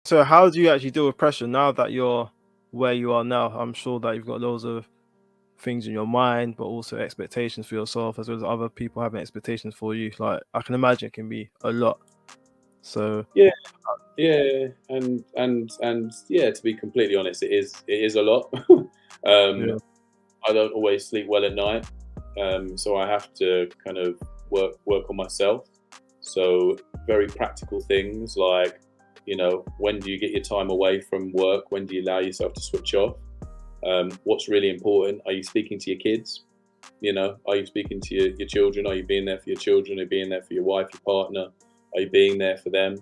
So how do you actually deal with pressure now that you're where you are now? I'm sure that you've got loads of things in your mind, but also expectations for yourself as well as other people having expectations for you. Like I can imagine it can be a lot. So Yeah, yeah, and yeah. To be completely honest, it is a lot. um, yeah, I don't always sleep well at night, so I have to kind of work on myself. So very practical things like, when do you get your time away from work? When do you allow yourself to switch off? What's really important? Are you speaking to your kids? Are you speaking to your children? Are you being there for your children? Are you being there for your wife, your partner? Are you being there for them?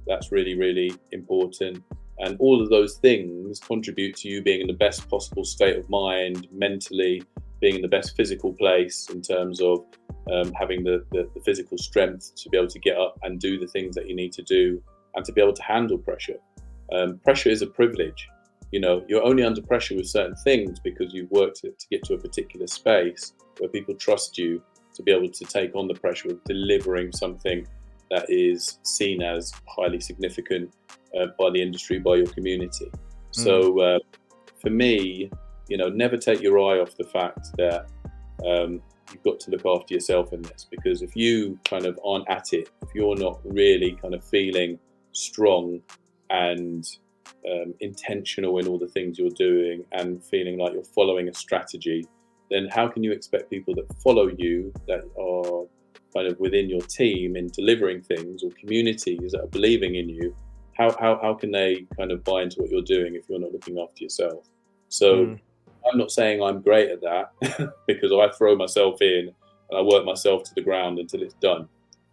That's really, really important. And all of those things contribute to you being in the best possible state of mind, mentally, being in the best physical place in terms of having the physical strength to be able to get up and do the things that you need to do and to be able to handle pressure. Pressure is a privilege. You're only under pressure with certain things because you've worked to get to a particular space where people trust you to be able to take on the pressure of delivering something that is seen as highly significant by the industry, by your community. mm, So for me, never take your eye off the fact that you've got to look after yourself in this, because if you kind of aren't at it, if you're not really kind of feeling strong and intentional in all the things you're doing and feeling like you're following a strategy, then how can you expect people that follow you, that are kind of within your team in delivering things, or communities that are believing in you, how can they kind of buy into what you're doing if you're not looking after yourself? So mm, I'm not saying I'm great at that because I throw myself in and I work myself to the ground until it's done.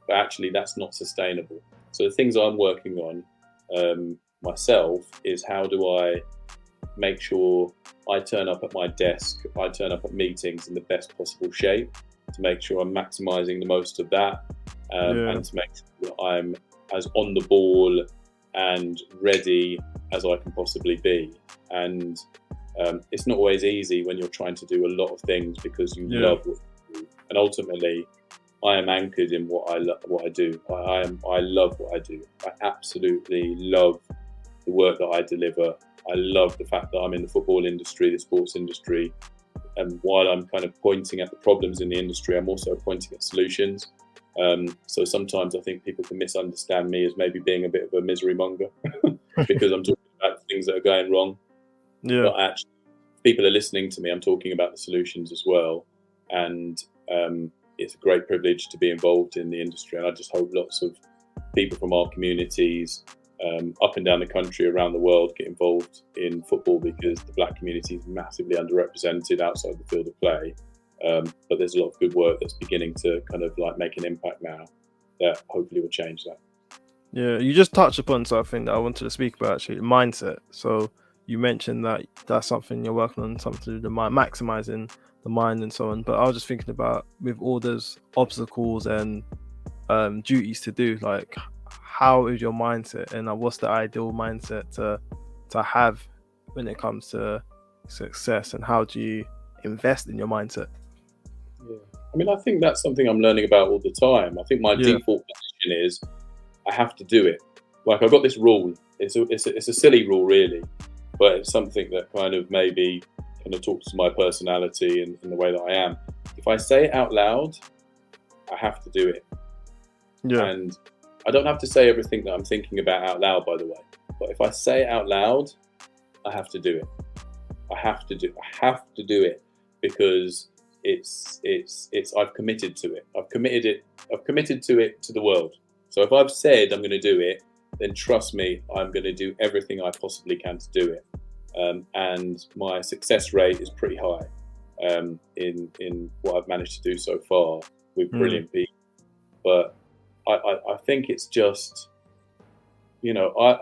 But actually, that's not sustainable. So the things I'm working on myself is, how do I make sure I turn up at my desk, I turn up at meetings in the best possible shape, to make sure I'm maximizing the most of that, yeah, and to make sure that I'm as on the ball and ready as I can possibly be. And it's not always easy when you're trying to do a lot of things because you yeah, love what you do. And ultimately, I am anchored in what I do. I love what I do. I absolutely love the work that I deliver. I love the fact that I'm in the football industry, the sports industry, and while I'm kind of pointing at the problems in the industry, I'm also pointing at solutions. So sometimes I think people can misunderstand me as maybe being a bit of a misery monger because I'm talking about things that are going wrong. yeah. But actually, people are listening to me. I'm talking about the solutions as well, and it's a great privilege to be involved in the industry. And I just hope lots of people from our communities up and down the country, around the world, get involved in football, because the black community is massively underrepresented outside the field of play. But there's a lot of good work that's beginning to kind of like make an impact now that hopefully will change that. Yeah, you just touched upon something that I wanted to speak about actually, mindset. So you mentioned that that's something you're working on, something to do with the mind, maximizing the mind and so on. But I was just thinking about with all those obstacles and duties to do, like how is your mindset and what's the ideal mindset to have when it comes to success, and how do you invest in your mindset? Yeah. I mean, I think that's something I'm learning about all the time. I think my Yeah, default position is I have to do it. Like, I've got this rule. It's a silly rule, really, but it's something that kind of maybe kind of talks to my personality and the way that I am. If I say it out loud, I have to do it. yeah, And I don't have to say everything that I'm thinking about out loud, by the way. But if I say it out loud, I have to do it. I have to do it because it's I've committed to it. I've committed to it to the world. So if I've said I'm going to do it, then trust me, I'm going to do everything I possibly can to do it. And my success rate is pretty high in what I've managed to do so far with mm, brilliant people. But I think it's just, I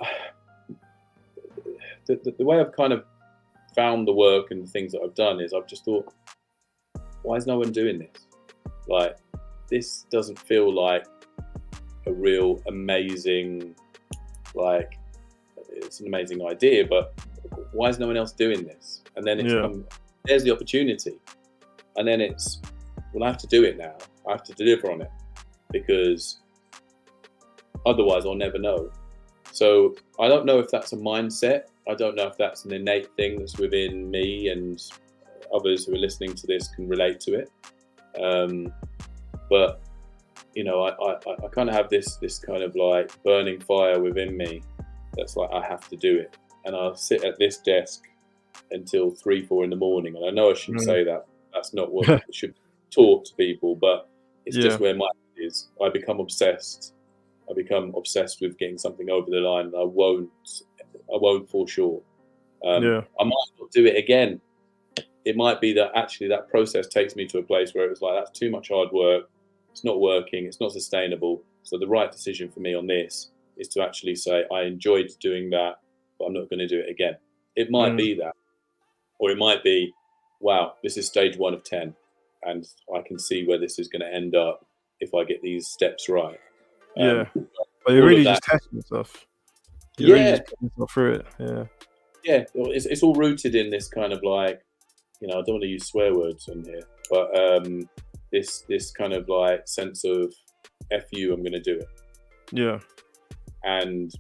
the way I've kind of found the work and the things that I've done is, I've just thought, why is no one doing this? Like, this doesn't feel like a real amazing, like, it's an amazing idea, but why is no one else doing this? And then yeah, there's the opportunity. And then it's, well, I have to do it now. I have to deliver on it, because otherwise I'll never know. So I don't know if that's a mindset. I don't know if that's an innate thing that's within me, and others who are listening to this can relate to it. But you know, I kind of have this kind of like burning fire within me that's like, I have to do it, and I'll sit at this desk until 3-4 in the morning. And I know I shouldn't say that. That's not what should be taught to people, but it's just where my head is. I become obsessed with getting something over the line, and I won't fall short. I might not do it again. It might be that actually that process takes me to a place where it was like, that's too much hard work. It's not working. It's not sustainable. So the right decision for me on this is to actually say, I enjoyed doing that, but I'm not going to do it again. It might be that, or it might be, wow, this is stage 1 of 10, and I can see where this is going to end up if I get these steps right. But you're really just testing yourself. You're really just putting yourself through it. Yeah, it's all rooted in this kind of like, you know, I don't want to use swear words on here, but this kind of like sense of F you, I'm going to do it. Yeah. And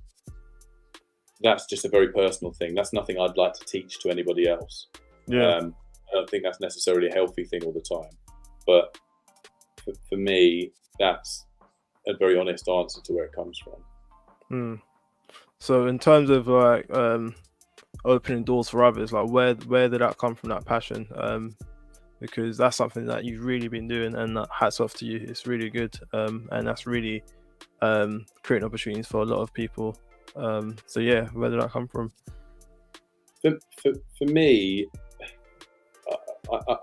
that's just a very personal thing. That's nothing I'd like to teach to anybody else. I don't think that's necessarily a healthy thing all the time. But for me, that's a very honest answer to where it comes from. So in terms of like opening doors for others, like where did that come from, that passion? Because that's something that you've really been doing, and hats off to you. It's really good, and that's really creating opportunities for a lot of people. So yeah, where did that come from? For me,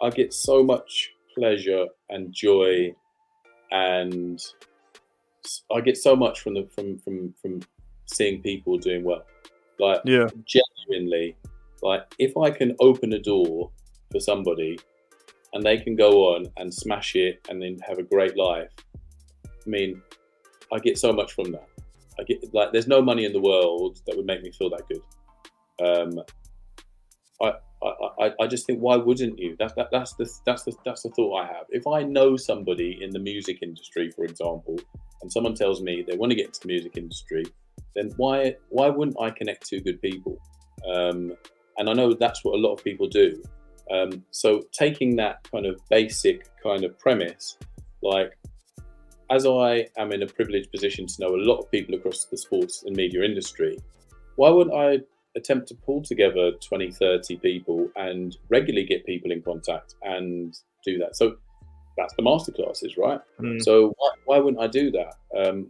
I get so much pleasure and joy, and I get so much from seeing people doing well. Like, genuinely, like if I can open a door for somebody and they can go on and smash it and then have a great life, I mean, I get so much from that. I get like, there's no money in the world that would make me feel that good. I just think, why wouldn't you? That's the thought I have. If I know somebody in the music industry, for example, and someone tells me they want to get into the music industry, then why wouldn't I connect to good people? And I know that's what a lot of people do. So taking that kind of basic kind of premise, like, as I am in a privileged position to know a lot of people across the sports and media industry, why wouldn't I attempt to pull together 20, 30 people and regularly get people in contact and do that? So that's the masterclasses, right? So why wouldn't I do that?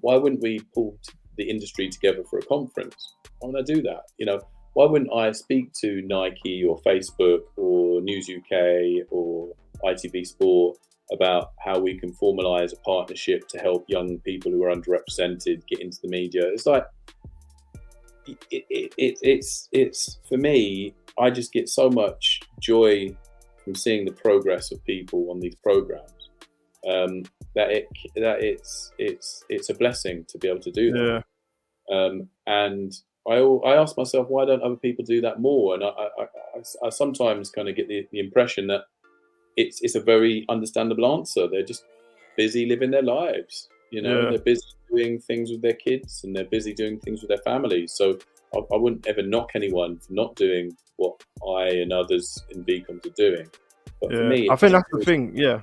Why wouldn't we pull the industry together for a conference? Why would I do that? You know, why wouldn't I speak to Nike or Facebook or News UK or ITV Sport about how we can formalize a partnership to help young people who are underrepresented get into the media? It's like, it's for me, I just get so much joy from seeing the progress of people on these programs, that it's a blessing to be able to do that. And I ask myself, why don't other people do that more? And I sometimes kind of get the impression that it's a very understandable answer. They're just busy living their lives. You know, they're busy doing things with their kids, and they're busy doing things with their families. So I wouldn't ever knock anyone for not doing what I and others in BComs are doing. But for me, I think that's the thing. Yeah.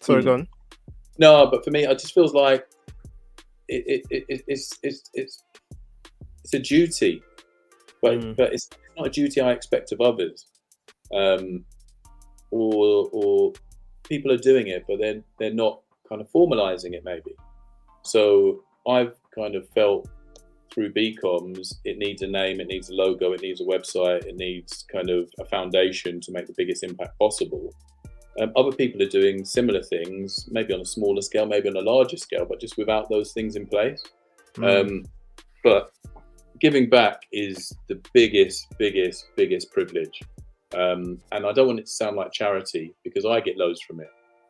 Sorry, go on. No, but for me, it just feels like it's a duty, but it's not a duty I expect of others. Or people are doing it, but they're not kind of formalizing it, maybe. So I've kind of felt through BComs, it needs a name, it needs a logo, it needs a website, it needs kind of a foundation to make the biggest impact possible. Other people are doing similar things, maybe on a smaller scale, maybe on a larger scale, but just without those things in place. But giving back is the biggest privilege. And I don't want it to sound like charity, because I get loads from it.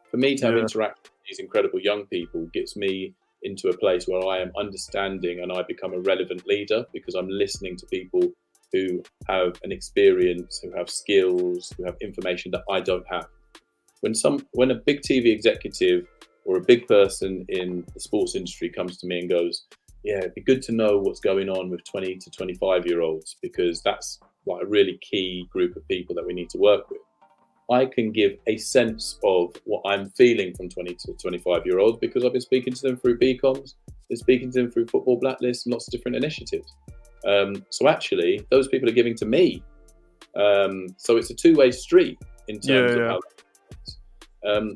For me to have interact with these incredible young people gets me into a place where I am understanding, and I become a relevant leader because I'm listening to people who have an experience, who have skills, who have information that I don't have. When a big TV executive or a big person in the sports industry comes to me and goes, yeah, it'd be good to know what's going on with 20 to 25-year-olds, because that's like a really key group of people that we need to work with. I can give a sense of what I'm feeling from 20 to 25-year-olds because I've been speaking to them through BComs, been speaking to them through Football Blacklist and lots of different initiatives. So actually, those people are giving to me. So it's a two-way street in terms of how.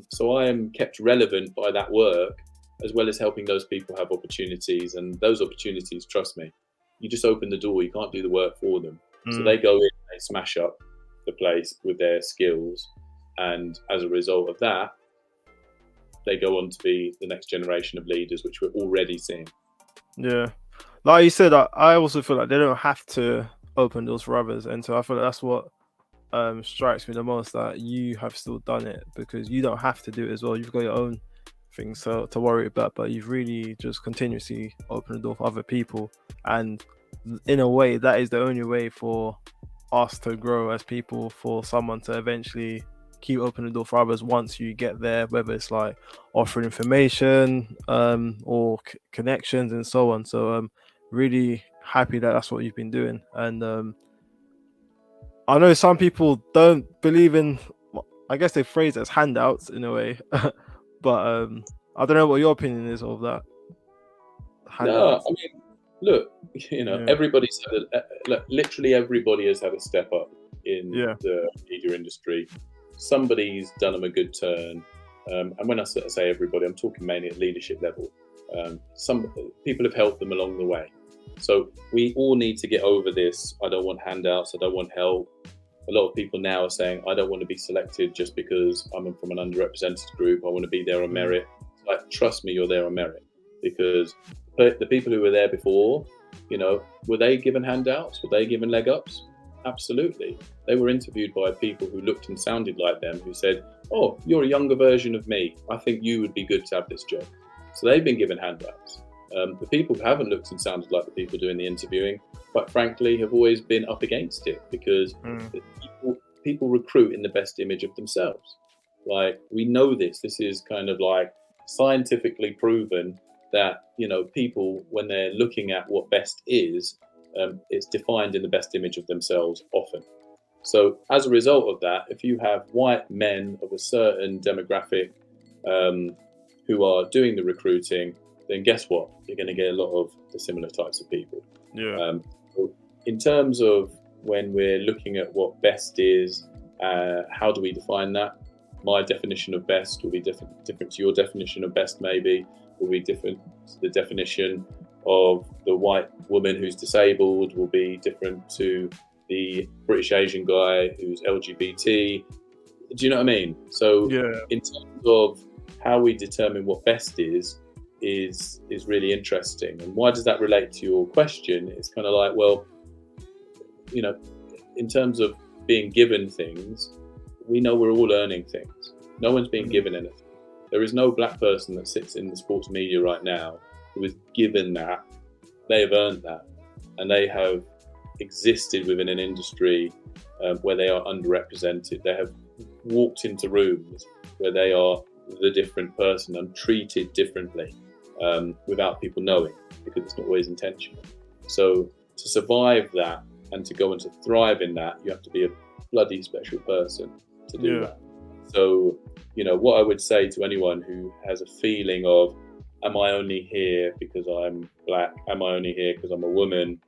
So I am kept relevant by that work, as well as helping those people have opportunities. And those opportunities, trust me, you just open the door. You can't do the work for them. So they go in, they smash up the place with their skills, and as a result of that, they go on to be the next generation of leaders, which we're already seeing. Yeah, like you said, I also feel like they don't have to open doors for others, and so I feel like that's what strikes me the most, that you have still done it because you don't have to do it as well. You've got your own things to worry about, but you've really just continuously opened the door for other people, and in a way that is the only way for us to grow as people, for someone to eventually keep opening the door for others once you get there, whether it's like offering information or connections and so on. So really happy that that's what you've been doing. And I know some people don't believe in, I guess they phrase it as handouts in a way, but I don't know what your opinion is of that. No, Handouts. I mean, look, everybody's had literally everybody has had a step up in the media industry. Somebody's done them a good turn. And when I say everybody, I'm talking mainly at leadership level. Some people have helped them along the way. So we all need to get over this. I don't want handouts. I don't want help. A lot of people now are saying, I don't want to be selected just because I'm from an underrepresented group. I want to be there on merit. Like, trust me, you're there on merit, because the people who were there before, were they given handouts? Were they given leg ups? Absolutely. They were interviewed by people who looked and sounded like them, who said, oh, you're a younger version of me. I think you would be good to have this job. So they've been given handouts. The people who haven't looked and sounded like the people doing the interviewing, quite frankly, have always been up against it, because people recruit in the best image of themselves. Like, we know this. This is kind of like scientifically proven that, people, when they're looking at what best is, it's defined in the best image of themselves often. So as a result of that, if you have white men of a certain demographic who are doing the recruiting, then guess what? You're going to get a lot of the similar types of people. So in terms of when we're looking at what best is, how do we define that? My definition of best will be different to your definition of best, maybe, will be different to the definition of the white woman who's disabled, will be different to the British Asian guy who's LGBT. Do you know what I mean? So in terms of how we determine what best is really interesting. And why does that relate to your question? It's kind of like, well, in terms of being given things, we know we're all earning things. No one's being given anything. There is no black person that sits in the sports media right now who is given that. They have earned that, and they have existed within an industry where they are underrepresented. They have walked into rooms where they are the different person and treated differently without people knowing, because it's not always intentional. So to survive that and to go and to thrive in that, you have to be a bloody special person to do that. So, what I would say to anyone who has a feeling of, am I only here because I'm black? Am I only here because I'm a woman?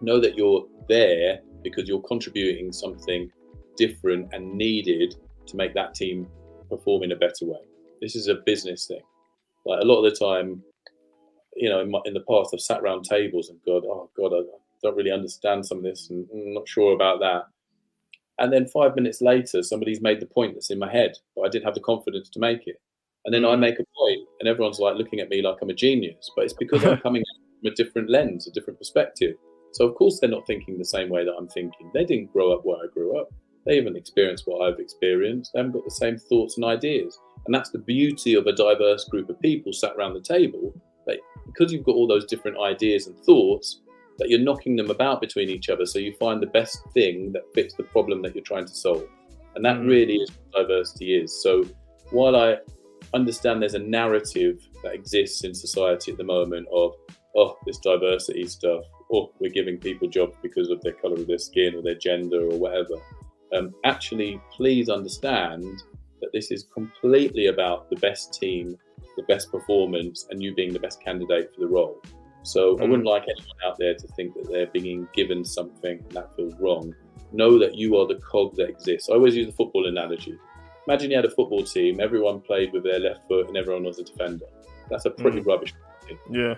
Know that you're there because you're contributing something different and needed to make that team perform in a better way. This is a business thing. Like, a lot of the time, in the past, I've sat around tables and I don't really understand some of this, and I'm not sure about that. And then 5 minutes later, somebody's made the point that's in my head, but I didn't have the confidence to make it. And then I make a point, and everyone's like looking at me like I'm a genius, but it's because I'm coming from a different lens, a different perspective. So of course they're not thinking the same way that I'm thinking. They didn't grow up where I grew up. They haven't experienced what I've experienced. They haven't got the same thoughts and ideas. And that's the beauty of a diverse group of people sat around the table, that because you've got all those different ideas and thoughts, that you're knocking them about between each other, so you find the best thing that fits the problem that you're trying to solve. And that really is what diversity is. So while I understand there's a narrative that exists in society at the moment of oh, this diversity stuff, or we're giving people jobs because of their color of their skin or their gender or whatever. Actually, please understand that this is completely about the best team, the best performance, and you being the best candidate for the role. So I wouldn't like anyone out there to think that they're being given something and that feels wrong. Know that you are the cog that exists. I always use the football analogy. Imagine you had a football team, everyone played with their left foot and everyone was a defender. That's a pretty rubbish thing. Yeah.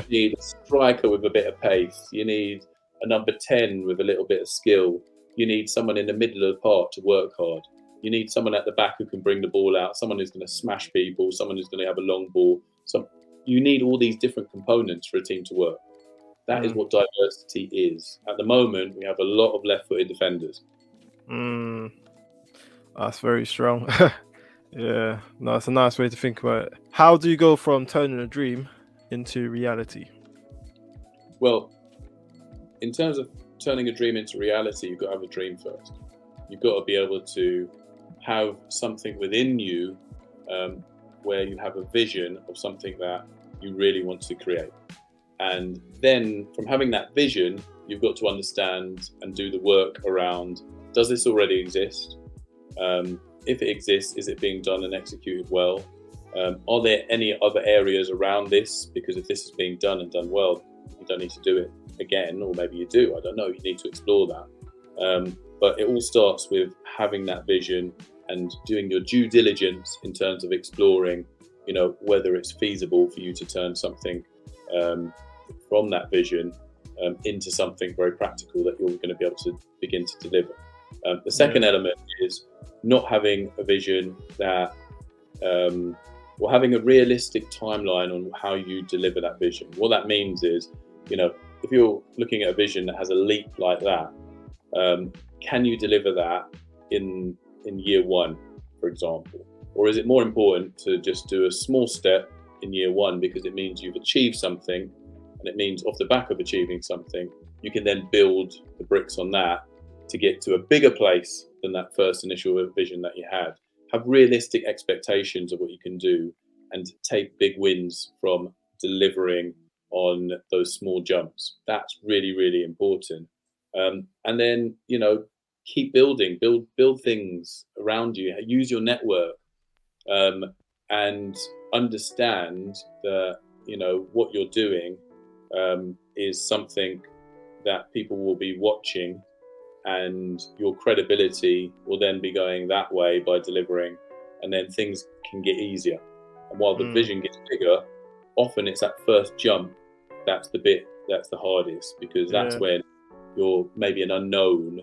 You need a striker with a bit of pace. You need a number 10 with a little bit of skill. You need someone in the middle of the park to work hard. You need someone at the back who can bring the ball out, someone who's going to smash people, someone who's going to have a long ball. You need all these different components for a team to work. That is what diversity is. At the moment, we have a lot of left-footed defenders. That's very strong. Yeah, no, it's a nice way to think about it. How do you go from turning a dream into reality? Well, in terms of turning a dream into reality, you've got to have a dream first. You've got to be able to have something within you where you have a vision of something that you really want to create. And then from having that vision, you've got to understand and do the work around, does this already exist? If it exists, is it being done and executed well? Are there any other areas around this? Because if this is being done and done well, you don't need to do it again, or maybe you do, I don't know, you need to explore that. But it all starts with having that vision and doing your due diligence in terms of exploring, whether it's feasible for you to turn something from that vision into something very practical that you're going to be able to begin to deliver. The second element is not having a vision that, or having a realistic timeline on how you deliver that vision. What that means is, if you're looking at a vision that has a leap like that, can you deliver that in year one, for example? Or is it more important to just do a small step in year one because it means you've achieved something, and it means off the back of achieving something, you can then build the bricks on that to get to a bigger place than that first initial vision that you had. Have realistic expectations of what you can do and take big wins from delivering on those small jumps. That's really, really important. And then, keep building, build things around you, use your network, and understand that, what you're doing is something that people will be watching, and your credibility will then be going that way by delivering, and then things can get easier. And while the vision gets bigger, often it's that first jump that's the bit that's the hardest, because that's when you're maybe an unknown,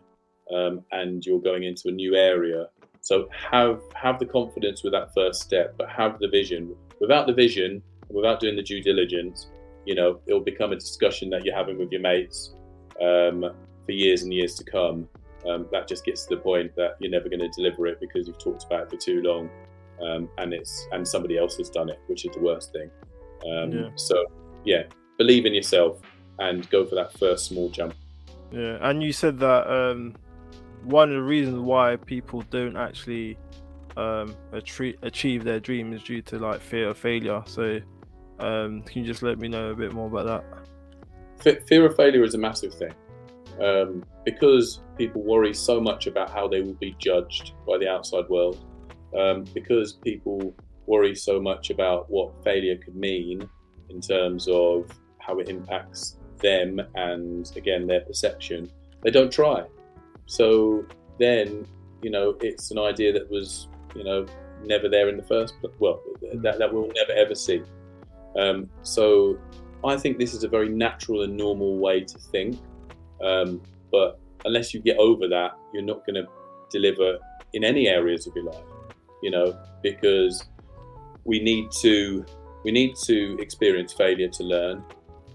and you're going into a new area. So have the confidence with that first step, but have the vision. Without the vision, without doing the due diligence, it'll become a discussion that you're having with your mates for years and years to come. That just gets to the point that you're never going to deliver it because you've talked about it for too long, and somebody else has done it, which is the worst thing. So believe in yourself and go for that first small jump. Yeah, and you said that one of the reasons why people don't actually achieve their dream is due to fear of failure. So can you just let me know a bit more about that? Fear of failure is a massive thing, because people worry so much about how they will be judged by the outside world, because people worry so much about what failure could mean in terms of how it impacts them and, again, their perception. They don't try. So then, it's an idea that was, never there in the first place. Well, that we'll never ever see. So I think this is a very natural and normal way to think. But unless you get over that, you're not going to deliver in any areas of your life, because we need to experience failure to learn.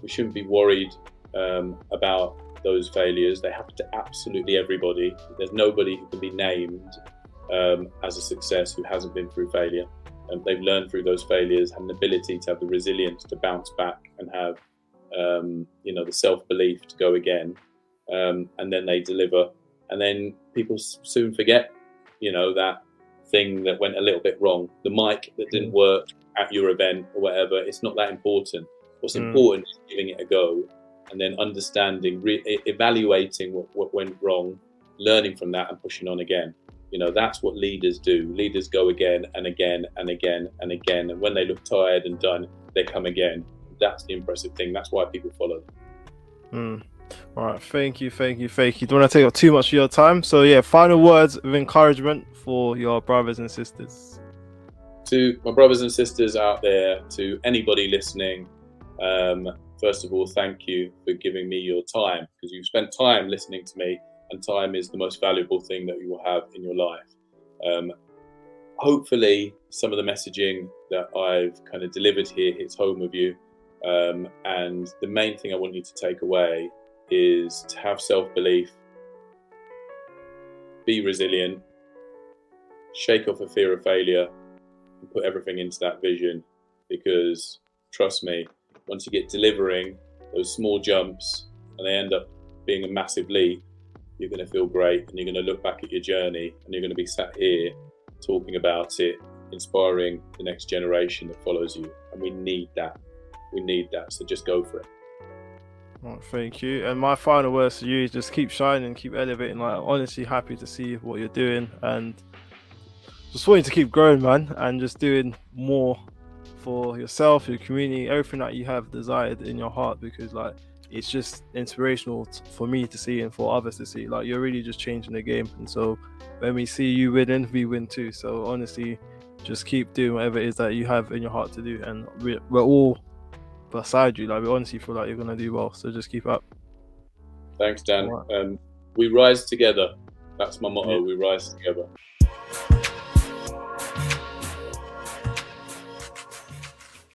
We shouldn't be worried about those failures. They happen to absolutely everybody. There's nobody who can be named as a success who hasn't been through failure. And they've learned through those failures, have an ability to have the resilience to bounce back and have the self-belief to go again, and then they deliver. And then people soon forget that thing that went a little bit wrong, the mic that didn't work at your event or whatever. It's not that important. What's important is giving it a go, and then understanding, evaluating what went wrong, learning from that, and pushing on again. You know, that's what leaders do. Leaders go again and again and again and again, and when they look tired and done, they come again. That's the impressive thing. That's why people follow. All right, thank you. Don't want to take up too much of your time. So yeah, final words of encouragement for your brothers and sisters. To my brothers and sisters out there, to anybody listening, first of all, thank you for giving me your time, because you've spent time listening to me, and time is the most valuable thing that you will have in your life. Hopefully some of the messaging that I've kind of delivered here hits home with you. And the main thing I want you to take away is to have self-belief, be resilient, shake off a fear of failure, and put everything into that vision, because trust me, once you get delivering those small jumps and they end up being a massive leap, you're going to feel great, and you're going to look back at your journey, and you're going to be sat here talking about it, inspiring the next generation that follows you. And we need that. So just go for it. Well, thank you. And my final words to you is just keep shining, keep elevating. Like, honestly happy to see what you're doing, and just want you to keep growing, man, and just doing more for yourself, your community, everything that you have desired in your heart, because like it's just inspirational for me to see and for others to see. Like, you're really just changing the game, and so when we see you winning, we win too. So honestly, just keep doing whatever it is that you have in your heart to do, and we're all beside you. Like, we honestly feel like you're gonna do well, so just keep up. Thanks, Dan. We rise together. That's my motto. Yeah. We rise together.